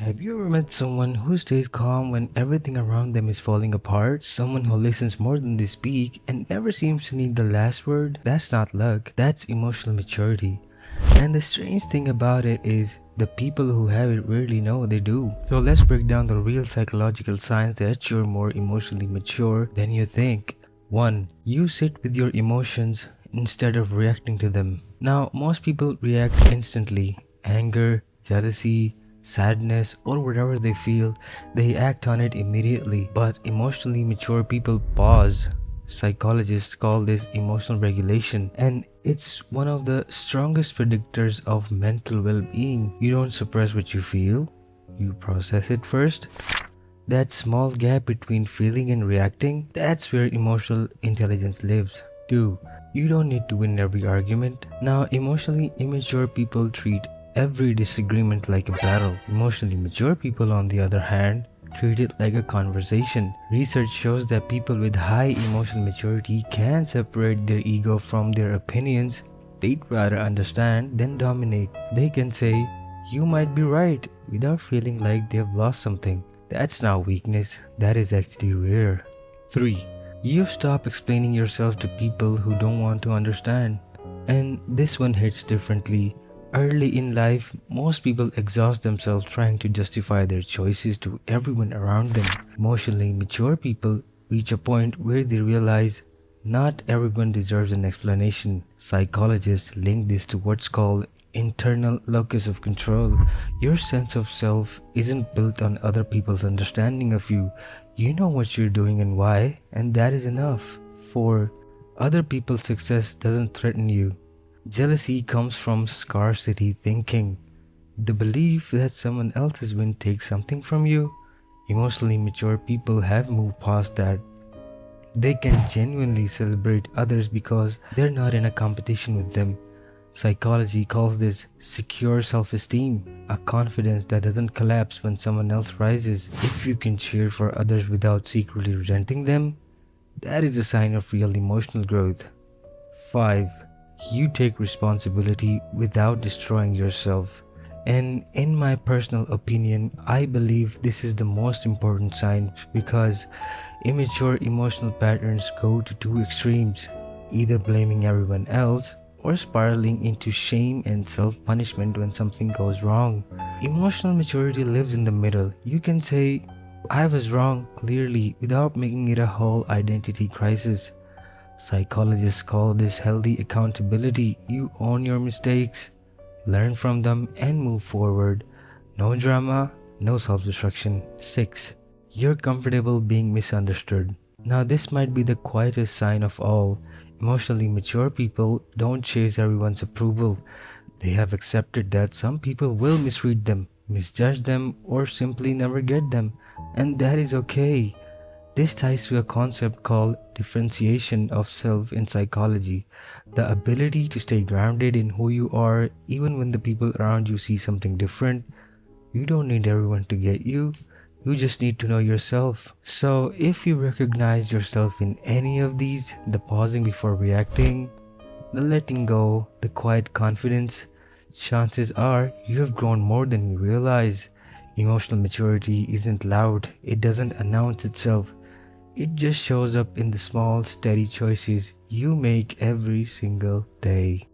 Have you ever met someone who stays calm when everything around them is falling apart? Someone who listens more than they speak and never seems to need the last word? That's not luck, that's emotional maturity. And the strange thing about it is, the people who have it rarely know they do. So let's break down the real psychological signs that you're more emotionally mature than you think. 1. You sit with your emotions instead of reacting to them. Now, most people react instantly. Anger, jealousy, sadness, or whatever they feel, they act on it immediately. But emotionally mature people pause. Psychologists call this emotional regulation, and it's one of the strongest predictors of mental well-being. You don't suppress what you feel, you process it first. That small gap between feeling and reacting, that's where emotional intelligence lives. 2. You don't need to win every argument. Now, emotionally immature people treat every disagreement like a battle. Emotionally mature people, on the other hand, treat it like a conversation. Research shows that people with high emotional maturity can separate their ego from their opinions. They'd rather understand than dominate. They can say, "You might be right," without feeling like they've lost something. That's not weakness, that is actually rare. 3. You stop explaining yourself to people who don't want to understand. And this one hits differently. Early in life, most people exhaust themselves trying to justify their choices to everyone around them. Emotionally mature people reach a point where they realize not everyone deserves an explanation. Psychologists link this to what's called internal locus of control. Your sense of self isn't built on other people's understanding of you. You know what you're doing and why, and that is enough. 4. Other people's success doesn't threaten you. Jealousy comes from scarcity thinking, the belief that someone else's win takes something from you. Emotionally mature people have moved past that. They can genuinely celebrate others because they're not in a competition with them. Psychology calls this secure self-esteem, a confidence that doesn't collapse when someone else rises. If you can cheer for others without secretly resenting them, that is a sign of real emotional growth. 5. You take responsibility without destroying yourself. And in my personal opinion, I believe this is the most important sign, because immature emotional patterns go to two extremes, either blaming everyone else or spiraling into shame and self-punishment when something goes wrong. Emotional maturity lives in the middle. You can say, "I was wrong," clearly, without making it a whole identity crisis. Psychologists call this healthy accountability. You own your mistakes, learn from them, and move forward. No drama, no self-destruction. 6. You're comfortable being misunderstood. Now, this might be the quietest sign of all. Emotionally mature people don't chase everyone's approval. They have accepted that some people will misread them, misjudge them, or simply never get them, and that is okay. This ties to a concept called differentiation of self in psychology, the ability to stay grounded in who you are even when the people around you see something different. You don't need everyone to get you, you just need to know yourself. So if you recognize yourself in any of these, the pausing before reacting, the letting go, the quiet confidence, chances are you have grown more than you realize. Emotional maturity isn't loud, it doesn't announce itself. It just shows up in the small, steady choices you make every single day.